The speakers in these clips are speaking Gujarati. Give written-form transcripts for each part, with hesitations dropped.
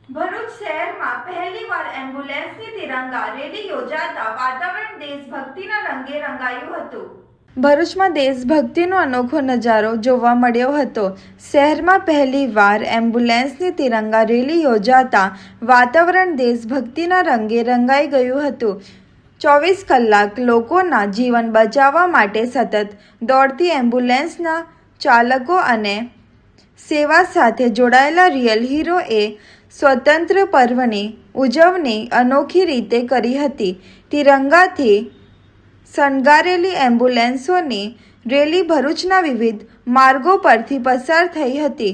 ભરૂચ શહેરમાં પહેલીવાર એમ્બ્યુલન્સની તિરંગા રેલી યોજાતા વાતાવરણ દેશભક્તિના રંગે રંગાયું હતું। ભરૂચમાં દેશભક્તિનો અનોખો નજારો જોવા મળ્યો હતો। શહેરમાં પહેલીવાર એમ્બ્યુલન્સની તિરંગા રેલી યોજાતા વાતાવરણ દેશભક્તિના રંગે રંગાઈ ગયું હતું। 24 કલાક લોકોના જીવન બચાવવા માટે સતત દોડતી એમ્બ્યુલન્સના ચાલકો અને સેવા સાથે જોડાયેલા રિયલ હીરોએ સ્વતંત્ર પર્વની ઉજવણી અનોખી રીતે કરી હતી। તિરંગાથી શણગારેલી એમ્બ્યુલન્સોની રેલી ભરૂચના વિવિધ માર્ગો પરથી પસાર થઈ હતી।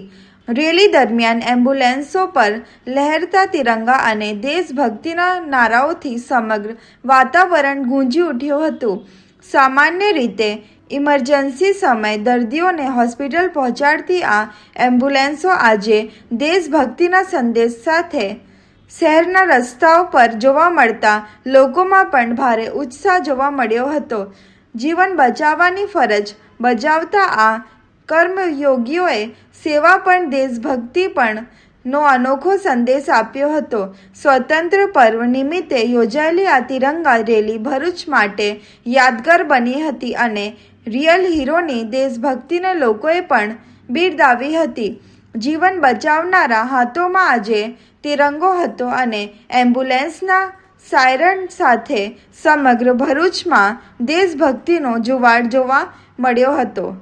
રેલી દરમિયાન એમ્બ્યુલન્સો પર લહેરતા તિરંગા અને દેશભક્તિના નારાઓથી સમગ્ર વાતાવરણ ગુંજી ઉઠ્યું હતું। સામાન્ય રીતે ઇમરજન્સી સમયે દર્દીઓને હોસ્પિટલ પહોંચાડતી આ એમ્બ્યુલન્સો આજે દેશભક્તિના સંદેશ સાથે શહેરના રસ્તાઓ પર જોવા મળતા લોકોમાં પણ ભારે ઉત્સાહ જોવા મળ્યો હતો। જીવન બચાવવાની ફરજ બજાવતા આ કર્મયોગીઓએ સેવા પણ દેશભક્તિ પણ નો અનોખો સંદેશ આપ્યો હતો। સ્વતંત્ર પર્વ નિમિત્તે યોજાયેલી આ તિરંગા રેલી ભરૂચ માટે યાદગાર બની હતી અને રિયલ હીરોની દેશભક્તિને લોકોએ પણ બિરદાવી હતી। જીવન બચાવનારા હાથોમાં આજે તિરંગો હતો અને એમ્બ્યુલન્સના સાયરન સાથે સમગ્ર ભરૂચમાં દેશભક્તિનો જુવાળ જોવા મળ્યો હતો।